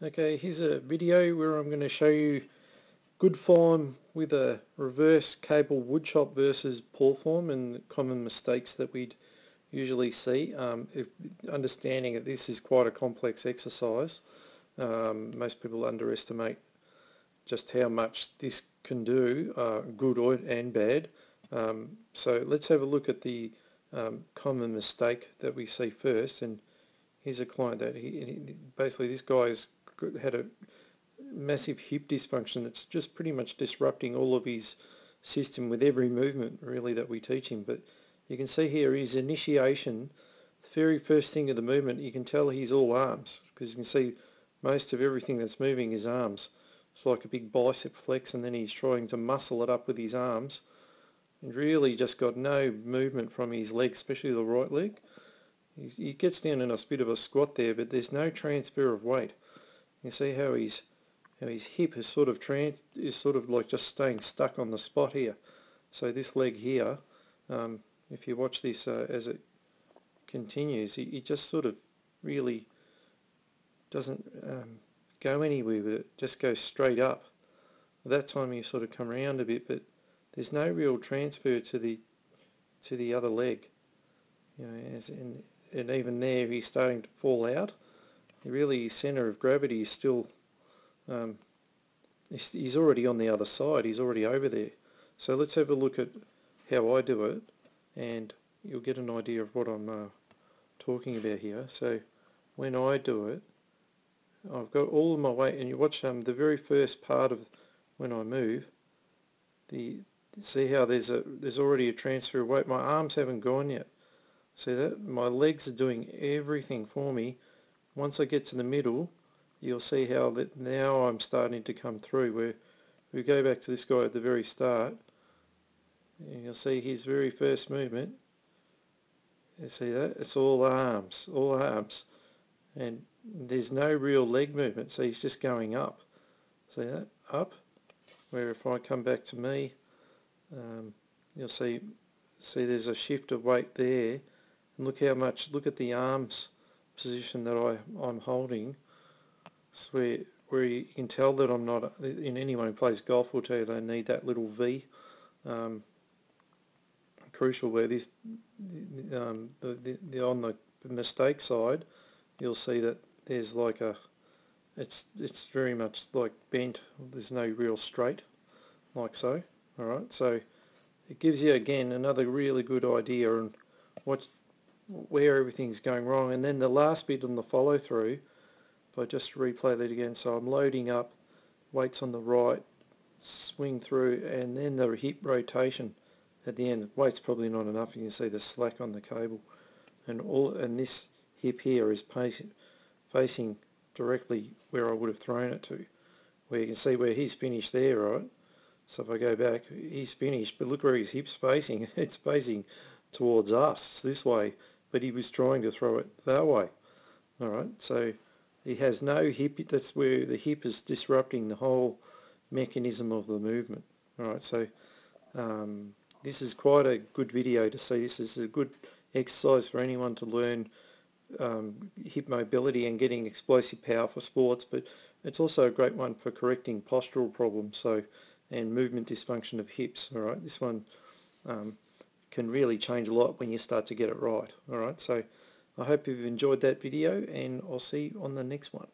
Okay, here's a video where I'm going to show you good form with a reverse cable woodchop versus poor form and the common mistakes that we'd usually see. Understanding that this is quite a complex exercise, most people underestimate just how much this can do, good and bad. So let's have a look at the common mistake that we see first. And here's a client that basically this guy's had a massive hip dysfunction that's just pretty much disrupting all of his system with every movement really that we teach him. But you can see here his initiation, the very first thing of the movement, you can tell he's all arms because you can see most of everything that's moving is arms. It's like a big bicep flex, and then he's trying to muscle it up with his arms and really just got no movement from his legs, especially the right leg. He gets down in a bit of a squat there, but there's no transfer of weight. You see how his hip is sort of like just staying stuck on the spot here. So this leg here, if you watch this as it continues, he just sort of really doesn't go anywhere with it, just goes straight up. At that time you sort of come around a bit, but there's no real transfer to the other leg. You know, and even there he's starting to fall out. Really, his centre of gravity is still, he's already on the other side, he's already over there. So let's have a look at how I do it, and you'll get an idea of what I'm talking about here. So when I do it, I've got all of my weight, and you watch the very first part of when I move, see how there's already a transfer of weight. My arms haven't gone yet. See that? My legs are doing everything for me. Once I get to the middle, you'll see how that now I'm starting to come through. Where we go back to this guy at the very start, and you'll see his very first movement. You see that? It's all arms, and there's no real leg movement. So he's just going up. See that? Up. Where if I come back to me, you'll see there's a shift of weight there. And look at the arms position that I'm holding. So where you can tell that I'm not, in anyone who plays golf will tell you they need that little V. Crucial where this, on the mistake side, you'll see that there's like it's very much like bent. There's no real straight, like so. Alright, so it gives you again another really good idea on where everything's going wrong. And then the last bit on the follow through, if I just replay that again, so I'm loading up, weights on the right, swing through, and then the hip rotation at the end. Weight's probably not enough, you can see the slack on the cable, and this hip here is facing directly where I would have thrown it to, where you can see where he's finished there, right? So if I go back, he's finished, but look where his hip's facing. It's facing towards us this way, but he was trying to throw it that way. Alright, so he has no hip. That's where the hip is disrupting the whole mechanism of the movement. Alright, so this is quite a good video to see. This is a good exercise for anyone to learn hip mobility and getting explosive power for sports, but it's also a great one for correcting postural problems and movement dysfunction of hips. Alright, this one can really change a lot when you start to get it right. Alright, so I hope you've enjoyed that video, and I'll see you on the next one.